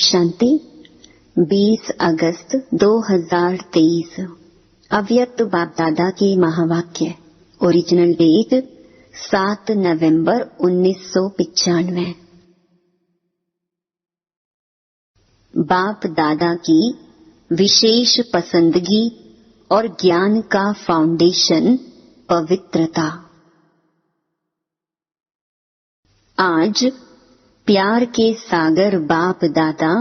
शांति। 20 अगस्त 2023 अव्यक्त बाप दादा के महावाक्य। ओरिजिनल डेट 7 नवंबर 1995। बाप दादा की विशेष पसंदगी और ज्ञान का फाउंडेशन पवित्रता। आज प्यार के सागर बाप दादा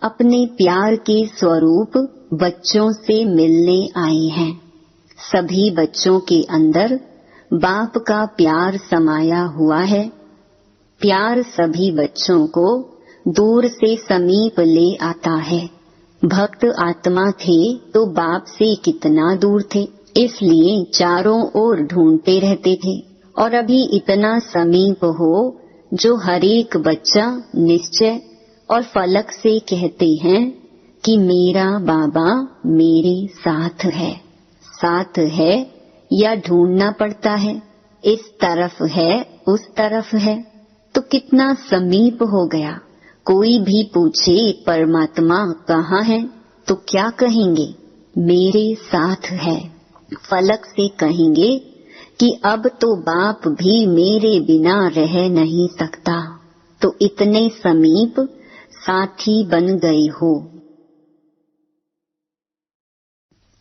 अपने प्यार के स्वरूप बच्चों से मिलने आए हैं। सभी बच्चों के अंदर बाप का प्यार समाया हुआ है। प्यार सभी बच्चों को दूर से समीप ले आता है। भक्त आत्मा थे तो बाप से कितना दूर थे, इसलिए चारों ओर ढूंढते रहते थे। और अभी इतना समीप हो जो हरेक बच्चा निश्चय और फलक से कहते हैं कि मेरा बाबा मेरे साथ है। साथ है या ढूंढना पड़ता है, इस तरफ है उस तरफ है, तो कितना समीप हो गया। कोई भी पूछे परमात्मा कहाँ है तो क्या कहेंगे? मेरे साथ है। फलक से कहेंगे कि अब तो बाप भी मेरे बिना रह नहीं सकता। तो इतने समीप साथी बन गए हो।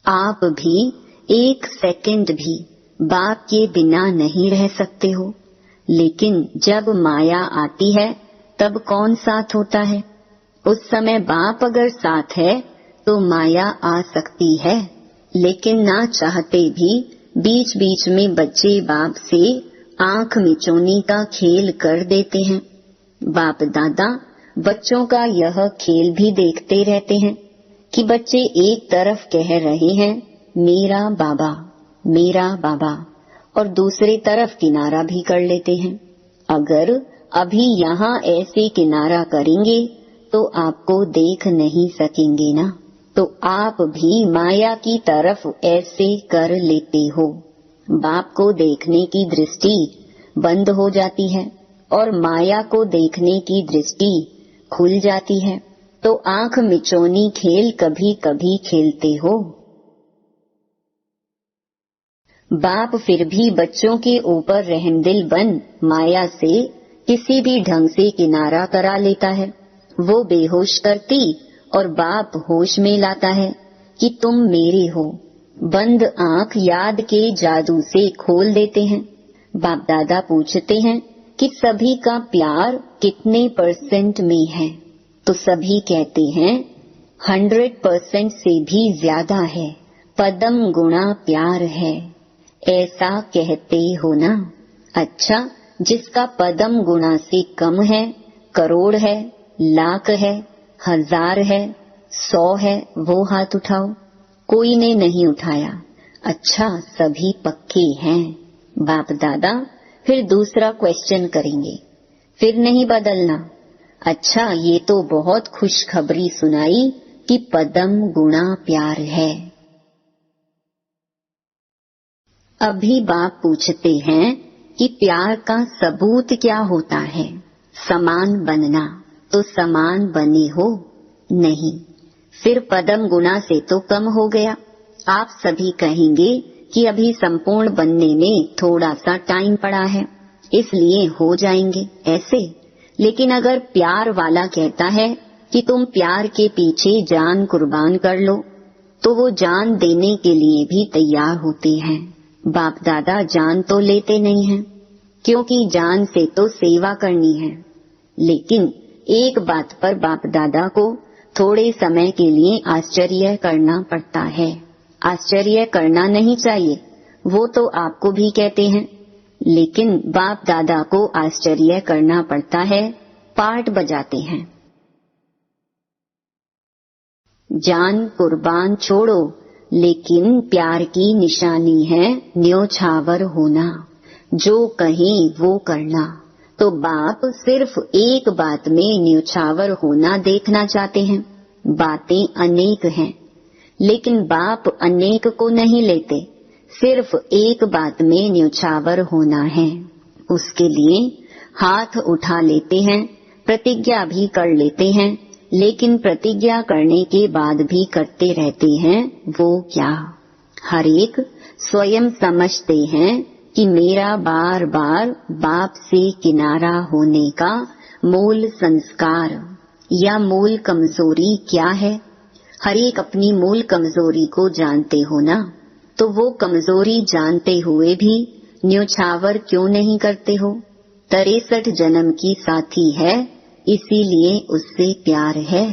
आप भी एक सेकंड भी बाप के बिना नहीं रह सकते हो। लेकिन जब माया आती है तब कौन साथ होता है? उस समय बाप अगर साथ है तो माया आ सकती है, लेकिन ना चाहते भी बीच बीच में बच्चे बाप से आंख मिचौनी का खेल कर देते हैं। बाप दादा बच्चों का यह खेल भी देखते रहते हैं कि बच्चे एक तरफ कह रहे हैं मेरा बाबा, और दूसरी तरफ किनारा भी कर लेते हैं। अगर अभी यहाँ ऐसे किनारा करेंगे तो आपको देख नहीं सकेंगे ना, तो आप भी माया की तरफ ऐसे कर लेते हो। बाप को देखने की दृष्टि बंद हो जाती है और माया को देखने की दृष्टि खुल जाती है, तो आंख मिचौनी खेल कभी कभी खेलते हो। बाप फिर भी बच्चों के ऊपर रहमदिल बन माया से किसी भी ढंग से किनारा करा लेता है। वो बेहोश करती और बाप होश में लाता है कि तुम मेरे हो। बंद आंख याद के जादू से खोल देते हैं। बाप दादा पूछते हैं कि सभी का प्यार कितने % में है? तो सभी कहते हैं 100% से भी ज्यादा है। पदम गुणा प्यार है, ऐसा कहते हो ना? अच्छा, जिसका पदम गुणा से कम है, करोड़ है, लाख है, 1000 है, 100 है, वो हाथ उठाओ। कोई ने नहीं उठाया। अच्छा, सभी पक्के हैं। बाप दादा फिर दूसरा क्वेश्चन करेंगे, फिर नहीं बदलना। अच्छा, ये तो बहुत खुशखबरी सुनाई कि पदम गुणा प्यार है। अभी बाप पूछते हैं कि प्यार का सबूत क्या होता है? समान बनना। तो समान बने हो? नहीं। फिर पदम गुना से तो कम हो गया। आप सभी कहेंगे कि अभी संपूर्ण बनने में थोड़ा सा टाइम पड़ा है, इसलिए हो जाएंगे ऐसे। लेकिन अगर प्यार वाला कहता है कि तुम प्यार के पीछे जान कुर्बान कर लो, तो वो जान देने के लिए भी तैयार होते हैं। बाप दादा जान तो लेते नहीं हैं, क्योंकि जान से तो सेवा करनी है। लेकिन एक बात पर बाप दादा को थोड़े समय के लिए आश्चर्य करना पड़ता है। आश्चर्य करना नहीं चाहिए, वो तो आपको भी कहते हैं, लेकिन बाप दादा को आश्चर्य करना पड़ता है, पार्ट बजाते हैं। जान कुर्बान छोड़ो, लेकिन प्यार की निशानी है न्योछावर होना। जो कहें वो करना। तो बाप सिर्फ एक बात में न्योछावर होना देखना चाहते हैं। बातें अनेक हैं, लेकिन बाप अनेक को नहीं लेते, सिर्फ एक बात में न्योछावर होना है। उसके लिए हाथ उठा लेते हैं, प्रतिज्ञा भी कर लेते हैं लेकिन प्रतिज्ञा करने के बाद भी करते रहते हैं, वो क्या? हर एक स्वयं समझते हैं कि मेरा बार बार बाप से किनारा होने का मूल संस्कार या मूल कमजोरी क्या है? हर एक अपनी मूल कमजोरी को जानते हो ना, तो वो कमजोरी जानते हुए भी न्योछावर क्यों नहीं करते हो? 63 जन्म की साथी है, इसीलिए उससे प्यार है।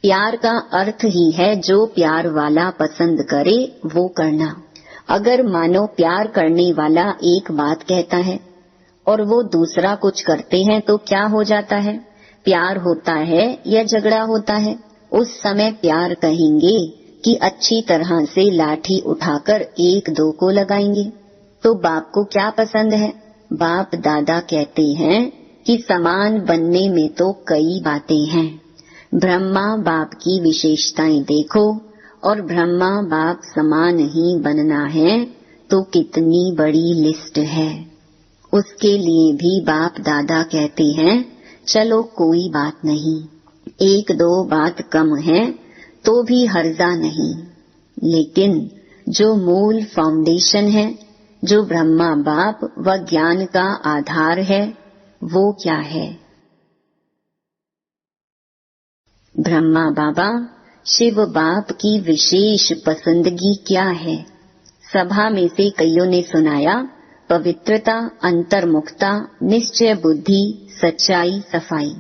प्यार का अर्थ ही है जो प्यार वाला पसंद करे वो करना। अगर मानो प्यार करने वाला एक बात कहता है और वो दूसरा कुछ करते हैं तो क्या हो जाता है? प्यार होता है या झगड़ा होता है? उस समय प्यार कहेंगे कि अच्छी तरह से लाठी उठाकर एक दो को लगाएंगे। तो बाप को क्या पसंद है? बाप दादा कहते हैं कि समान बनने में तो कई बातें हैं। ब्रह्मा बाप की विशेषताएं देखो और ब्रह्मा बाप समान ही बनना है तो कितनी बड़ी लिस्ट है। उसके लिए भी बाप दादा कहते हैं चलो कोई बात नहीं, एक दो बात कम है तो भी हर्जा नहीं। लेकिन जो मूल फाउंडेशन है, जो ब्रह्मा बाप व ज्ञान का आधार है, वो क्या है? ब्रह्मा बाबा शिव बाप की विशेष पसंदगी क्या है? सभा में से कईयों ने सुनाया, पवित्रता, अंतर्मुखता, निश्चय बुद्धि, सच्चाई, सफाई।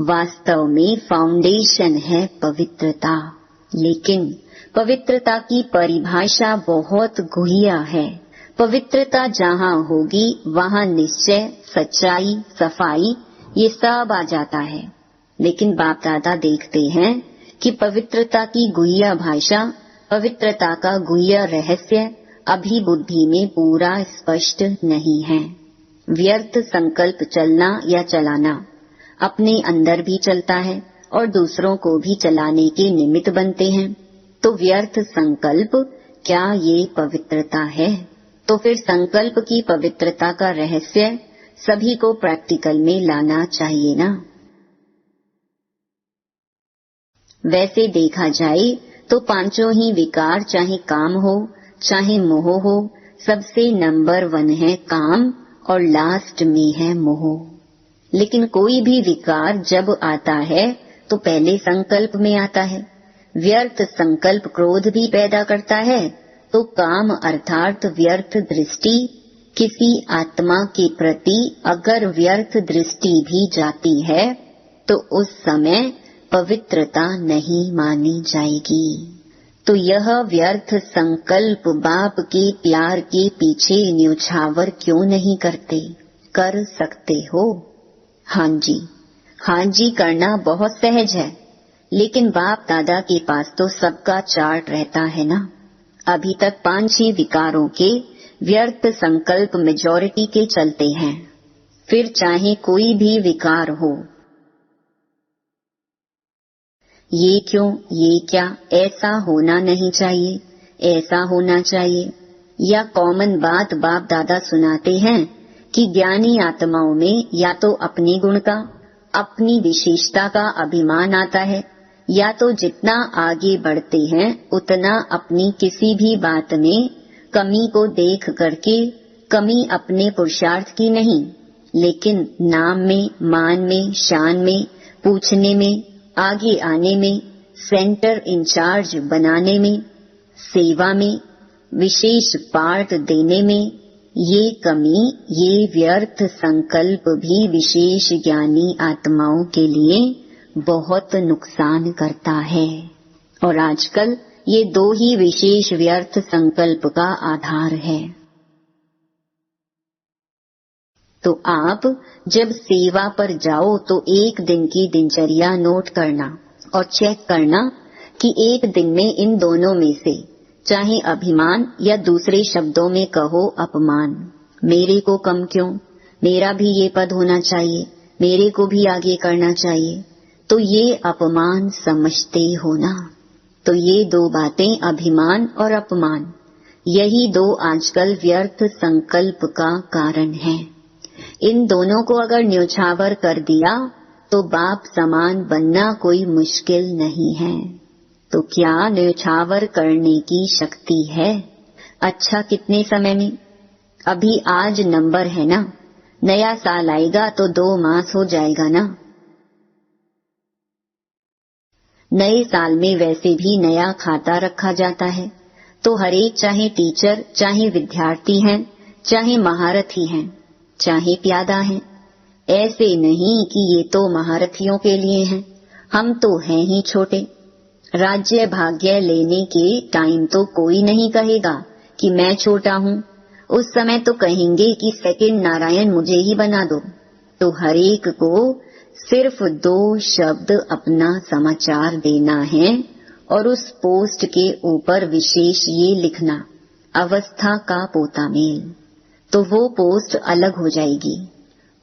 वास्तव में फाउंडेशन है पवित्रता, लेकिन पवित्रता की परिभाषा बहुत गुहिया है। पवित्रता जहाँ होगी वहाँ निश्चय, सच्चाई, सफाई ये सब आ जाता है। लेकिन बाप दादा देखते हैं कि पवित्रता की गुहिया भाषा, पवित्रता का गुहिया रहस्य अभी बुद्धि में पूरा स्पष्ट नहीं है। व्यर्थ संकल्प चलना या चलाना अपने अंदर भी चलता है और दूसरों को भी चलाने के निमित्त बनते हैं। तो व्यर्थ संकल्प क्या ये पवित्रता है? तो फिर संकल्प की पवित्रता का रहस्य सभी को प्रैक्टिकल में लाना चाहिए ना। वैसे देखा जाए तो पांचों ही विकार, चाहे काम हो चाहे मोह हो, सबसे नंबर 1 है काम और लास्ट में है मोह। लेकिन कोई भी विकार जब आता है तो पहले संकल्प में आता है। व्यर्थ संकल्प क्रोध भी पैदा करता है, तो काम अर्थात व्यर्थ दृष्टि, किसी आत्मा के प्रति अगर व्यर्थ दृष्टि भी जाती है तो उस समय पवित्रता नहीं मानी जाएगी। तो यह व्यर्थ संकल्प बाप के प्यार के पीछे न्योछावर क्यों नहीं करते? कर सकते हो। हाँ जी करना बहुत सहज है, लेकिन बाप दादा के पास तो सबका चार्ट रहता है ना। अभी तक 5-6 विकारों के व्यर्थ संकल्प मेजॉरिटी के चलते हैं। फिर चाहे कोई भी विकार हो, ये क्यों, ये क्या, ऐसा होना नहीं चाहिए, ऐसा होना चाहिए, या कॉमन बात बाप दादा सुनाते हैं कि ज्ञानी आत्माओं में या तो अपने गुण का, अपनी विशेषता का अभिमान आता है, या तो जितना आगे बढ़ते हैं उतना अपनी किसी भी बात में कमी को देख करके, कमी अपने पुरुषार्थ की नहीं, लेकिन नाम में, मान में, शान में, पूछने में, आगे आने में, सेंटर इंचार्ज बनाने में, सेवा में, विशेष पार्ट देने में, ये कमी, ये व्यर्थ संकल्प भी विशेष ज्ञानी आत्माओं के लिए बहुत नुकसान करता है। और आजकल ये 2 ही विशेष व्यर्थ संकल्प का आधार है। तो आप जब सेवा पर जाओ तो एक दिन की दिनचर्या नोट करना और चेक करना कि एक दिन में इन दोनों में से, चाहे अभिमान या दूसरे शब्दों में कहो अपमान, मेरे को कम क्यों, मेरा भी ये पद होना चाहिए, मेरे को भी आगे करना चाहिए, तो ये अपमान समझते हो ना। तो ये 2 बातें, अभिमान और अपमान, यही 2 आजकल व्यर्थ संकल्प का कारण है। इन दोनों को अगर न्योछावर कर दिया तो बाप समान बनना कोई मुश्किल नहीं है। तो क्या न्यौछावर करने की शक्ति है? अच्छा, कितने समय में? अभी आज नंबर है ना, नया साल आएगा तो 2 मास हो जाएगा ना। नए साल में वैसे भी नया खाता रखा जाता है। तो हरेक, चाहे टीचर, चाहे विद्यार्थी हैं, चाहे महारथी हैं, चाहे प्यादा हैं, ऐसे नहीं कि ये तो महारथियों के लिए हैं, हम तो हैं ही छोटे। राज्य भाग्य लेने के टाइम तो कोई नहीं कहेगा कि मैं छोटा हूँ। उस समय तो कहेंगे कि सेकंड नारायण मुझे ही बना दो। तो हरेक को सिर्फ 2 शब्द अपना समाचार देना है और उस पोस्ट के ऊपर विशेष ये लिखना, अवस्था का पोता मेल। तो वो पोस्ट अलग हो जाएगी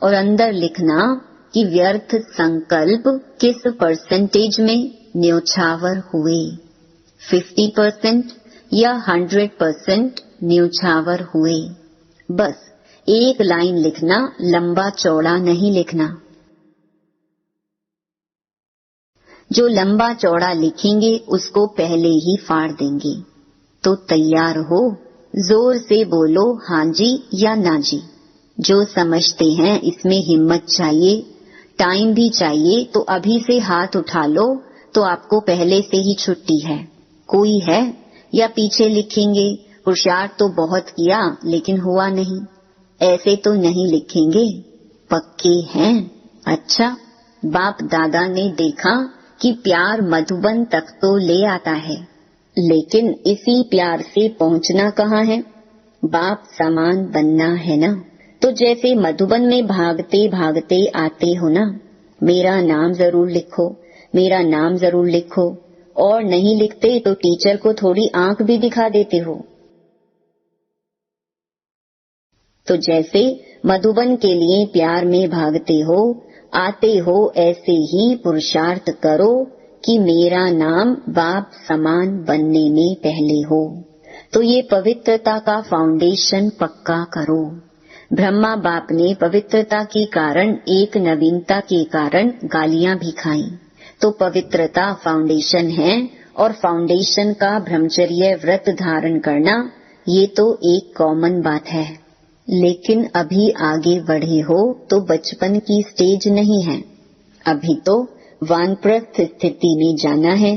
और अंदर लिखना कि व्यर्थ संकल्प किस परसेंटेज में न्यौछावर हुए, 50% या 100% न्यौछावर हुए। बस एक लाइन लिखना, लंबा चौड़ा नहीं लिखना। जो लंबा चौड़ा लिखेंगे उसको पहले ही फाड़ देंगे। तो तैयार हो, जोर से बोलो हाँ जी या ना जी। जो समझते हैं इसमें हिम्मत चाहिए, टाइम भी चाहिए, तो अभी से हाथ उठा लो, तो आपको पहले से ही छुट्टी है। कोई है या पीछे लिखेंगे पुरुषार्थ तो बहुत किया लेकिन हुआ नहीं, ऐसे तो नहीं लिखेंगे। पक्के हैं? अच्छा, बाप दादा ने देखा कि प्यार मधुबन तक तो ले आता है, लेकिन इसी प्यार से पहुंचना कहाँ है? बाप समान बनना है ना। तो जैसे मधुबन में भागते भागते आते हो ना, मेरा नाम जरूर लिखो, मेरा नाम जरूर लिखो, और नहीं लिखते तो टीचर को थोड़ी आंख भी दिखा देते हो। तो जैसे मधुबन के लिए प्यार में भागते हो, आते हो, ऐसे ही पुरुषार्थ करो कि मेरा नाम बाप समान बनने में पहले हो। तो ये पवित्रता का फाउंडेशन पक्का करो। ब्रह्मा बाप ने पवित्रता के कारण, एक नवीनता के कारण गालियां भी खाई। तो पवित्रता फाउंडेशन है और फाउंडेशन का ब्रह्मचर्य व्रत धारण करना, ये तो एक कॉमन बात है। लेकिन अभी आगे बढ़े हो तो बचपन की स्टेज नहीं है, अभी तो वानप्रस्थ स्थिति में जाना है।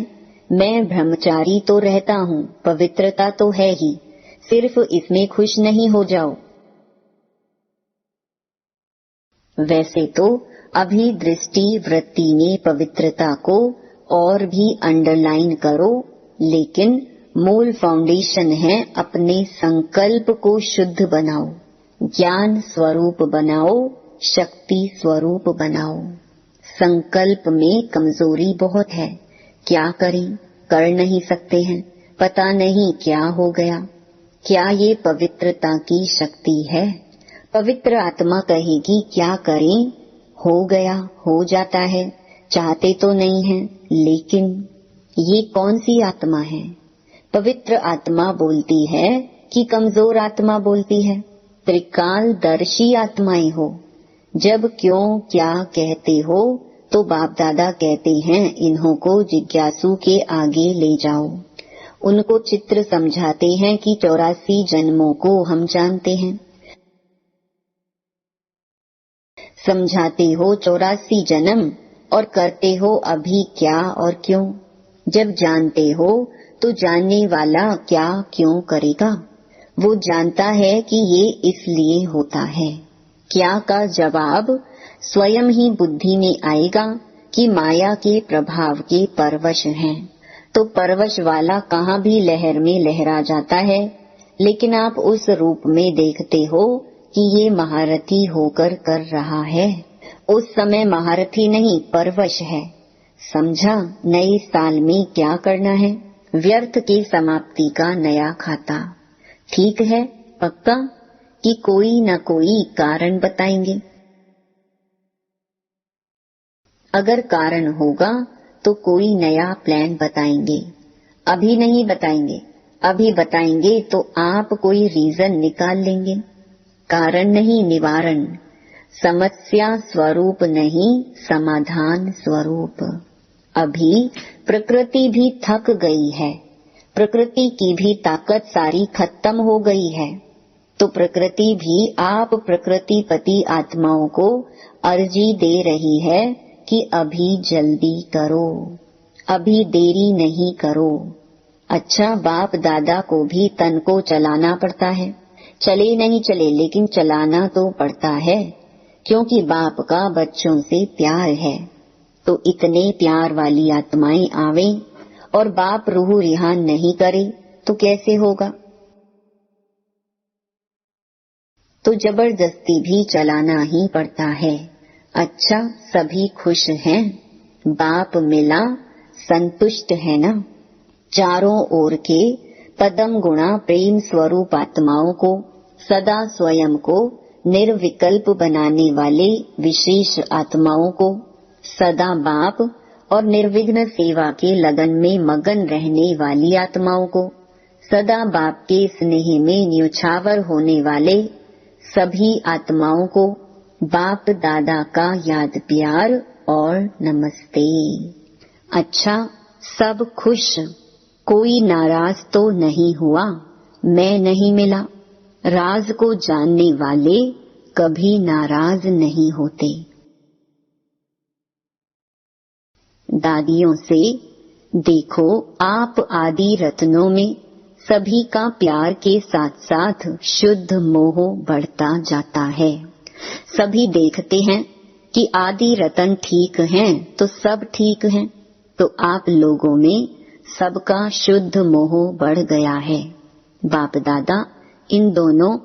मैं ब्रह्मचारी तो रहता हूँ, पवित्रता तो है ही, सिर्फ इसमें खुश नहीं हो जाओ। वैसे तो अभी दृष्टि वृत्ति में पवित्रता को और भी अंडरलाइन करो, लेकिन मूल फाउंडेशन है अपने संकल्प को शुद्ध बनाओ, ज्ञान स्वरूप बनाओ, शक्ति स्वरूप बनाओ। संकल्प में कमजोरी बहुत है, क्या करें, कर नहीं सकते हैं, पता नहीं क्या हो गया। क्या ये पवित्रता की शक्ति है? पवित्र आत्मा कहेगी क्या करें, हो गया, हो जाता है, चाहते तो नहीं है, लेकिन ये कौन सी आत्मा है? पवित्र आत्मा बोलती है कि कमजोर आत्मा बोलती है? त्रिकालदर्शी आत्माएं हो। जब क्यों क्या कहते हो तो बाप दादा कहते हैं इन्हों को जिज्ञासु के आगे ले जाओ। उनको चित्र समझाते हैं कि 84 जन्मों को हम जानते हैं। समझाते हो 84 जन्म और करते हो अभी क्या और क्यों। जब जानते हो तो जानने वाला क्या क्यों करेगा? वो जानता है कि ये इसलिए होता है। क्या का जवाब स्वयं ही बुद्धि में आएगा कि माया के प्रभाव के परवश हैं। तो परवश वाला कहाँ भी लहर में लहरा जाता है, लेकिन आप उस रूप में देखते हो कि ये महारथी होकर कर रहा है। उस समय महारथी नहीं, परवश है। समझा? नए साल में क्या करना है? व्यर्थ की समाप्ति का नया खाता। ठीक है, पक्का कि कोई न कोई कारण बताएंगे? अगर कारण होगा तो कोई नया प्लान बताएंगे। अभी नहीं बताएंगे, अभी बताएंगे तो आप कोई रीजन निकाल लेंगे। कारण नहीं, निवारण। समस्या स्वरूप नहीं, समाधान स्वरूप। अभी प्रकृति भी थक गई है, प्रकृति की भी ताकत सारी खत्म हो गई है, तो प्रकृति भी आप प्रकृतिपति आत्माओं को अर्जी दे रही है कि अभी जल्दी करो, अभी देरी नहीं करो। अच्छा, बाप दादा को भी तन को चलाना पड़ता है, चले नहीं चले लेकिन चलाना तो पड़ता है, क्योंकि बाप का बच्चों से प्यार है। तो इतने प्यार वाली आत्माएं आवे और बाप रूह रिहान नहीं करे तो कैसे होगा? तो जबरदस्ती भी चलाना ही पड़ता है। अच्छा, सभी खुश हैं, बाप मिला, संतुष्ट है ना? चारों ओर के पदम गुणा प्रेम स्वरूप आत्माओं को सदा स्वयं को निर्विकल्प बनाने वाले विशेष आत्माओं को सदा बाप और निर्विघ्न सेवा के लगन में मगन रहने वाली आत्माओं को सदा बाप के स्नेह में न्योछावर होने वाले सभी आत्माओं को बाप दादा का याद प्यार और नमस्ते। अच्छा, सब खुश, कोई नाराज तो नहीं हुआ, मैं नहीं मिला। राज को जानने वाले कभी नाराज नहीं होते। दादियों से देखो, आप आदि रत्नों में सभी का प्यार के साथ साथ शुद्ध मोह बढ़ता जाता है। सभी देखते हैं कि आदि रतन ठीक हैं तो सब ठीक हैं, तो आप लोगों में सबका शुद्ध मोह बढ़ गया है। बाप दादा इन दोनों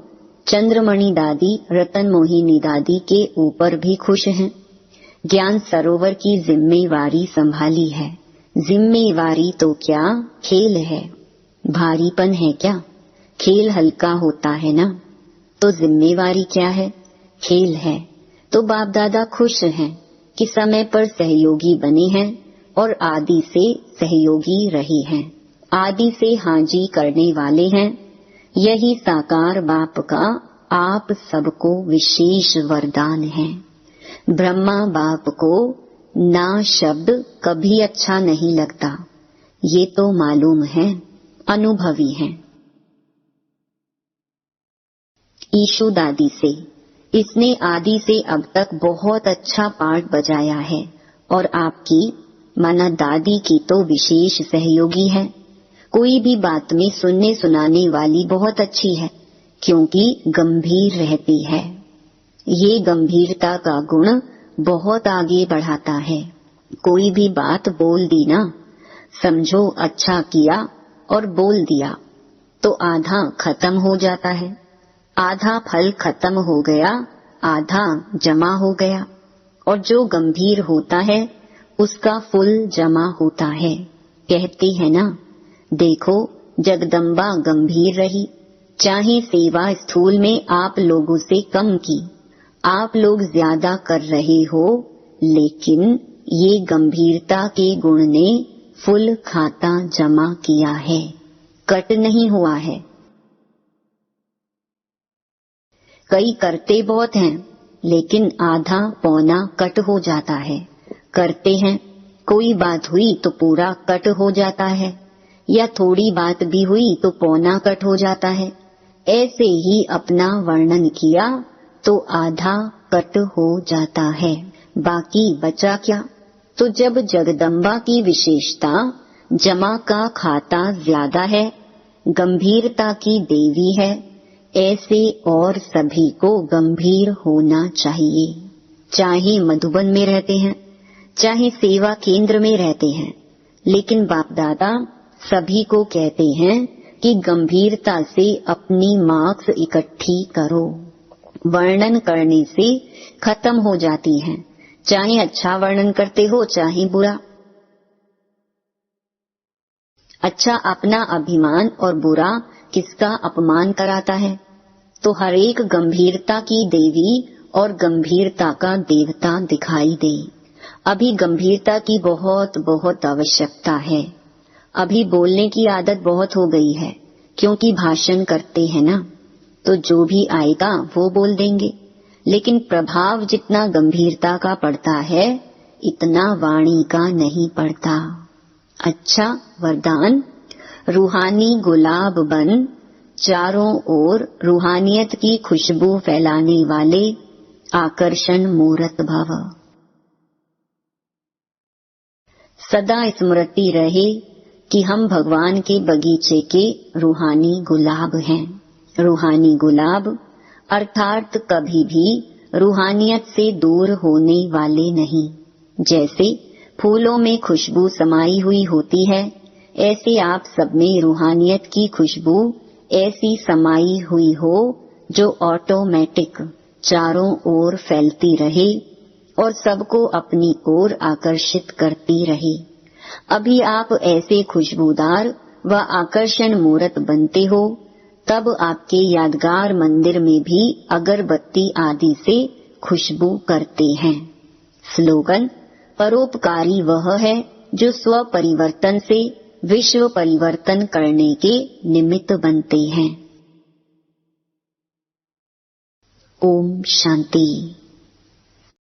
चंद्रमणि दादी रतन मोहिनी दादी के ऊपर भी खुश हैं। ज्ञान सरोवर की जिम्मेवारी संभाली है। जिम्मेवारी तो क्या, खेल है, भारीपन है क्या? खेल हल्का होता है ना, तो जिम्मेवारी क्या है? खेल है। तो बाप दादा खुश हैं कि समय पर सहयोगी बने हैं और आदि से सहयोगी रहे हैं, आदि से हाजी करने वाले हैं। यही साकार बाप का आप सबको विशेष वरदान है। ब्रह्मा बाप को ना शब्द कभी अच्छा नहीं लगता, ये तो मालूम है, अनुभवी है। ईशु दादी से इसने आदि से अब तक बहुत अच्छा पाठ बजाया है और आपकी माना दादी की तो विशेष सहयोगी है। कोई भी बात में सुनने सुनाने वाली बहुत अच्छी है, क्योंकि गंभीर रहती है। ये गंभीरता का गुण बहुत आगे बढ़ाता है। कोई भी बात बोल दी ना, समझो अच्छा किया और बोल दिया, तो आधा खत्म हो जाता है। आधा फल खत्म हो गया, आधा जमा हो गया, और जो गंभीर होता है उसका फुल जमा होता है। कहते हैं ना, देखो जगदम्बा गंभीर रही, चाहे सेवा स्थूल में आप लोगों से कम की, आप लोग ज्यादा कर रहे हो, लेकिन ये गंभीरता के गुण ने फुल खाता जमा किया है, कट नहीं हुआ है। कई करते बहुत हैं, लेकिन आधा पौना कट हो जाता है। करते हैं, कोई बात हुई तो पूरा कट हो जाता है, या थोड़ी बात भी हुई तो पौना कट हो जाता है। ऐसे ही अपना वर्णन किया तो आधा कट हो जाता है, बाकी बचा क्या? तो जब जगदम्बा की विशेषता जमा का खाता ज्यादा है, गंभीरता की देवी है, ऐसे और सभी को गंभीर होना चाहिए। चाहे मधुबन में रहते हैं, चाहे सेवा केंद्र में रहते हैं, लेकिन बाप दादा सभी को कहते हैं कि गंभीरता से अपनी मार्क्स इकट्ठी करो। वर्णन करने से खत्म हो जाती हैं, चाहे अच्छा वर्णन करते हो चाहे बुरा। अच्छा अपना अभिमान और बुरा किसका अपमान कराता है? तो हर एक गंभीरता की देवी और गंभीरता का देवता दिखाई दे। अभी गंभीरता की बहुत बहुत आवश्यकता है। अभी बोलने की आदत बहुत हो गई है, क्योंकि भाषण करते हैं ना, तो जो भी आएगा वो बोल देंगे। लेकिन प्रभाव जितना गंभीरता का पड़ता है इतना वाणी का नहीं पड़ता। अच्छा वरदान, रूहानी गुलाब बन, चारों ओर रूहानियत की खुशबू फैलाने वाले आकर्षण मूर्त भव। सदा स्मृति रहे कि हम भगवान के बगीचे के रूहानी गुलाब हैं। रूहानी गुलाब अर्थात कभी भी रूहानियत से दूर होने वाले नहीं। जैसे फूलों में खुशबू समाई हुई होती है, ऐसे आप सब में रूहानियत की खुशबू ऐसी समाई हुई हो जो ऑटोमेटिक चारों ओर फैलती रहे और सबको अपनी ओर आकर्षित करती रहे। अभी आप ऐसे खुशबूदार व आकर्षण मूर्त बनते हो, तब आपके यादगार मंदिर में भी अगरबत्ती आदि से खुशबू करते हैं। स्लोगन, परोपकारी वह है जो स्व परिवर्तन से विश्व परिवर्तन करने के निमित्त बनते हैं। ओम शांति।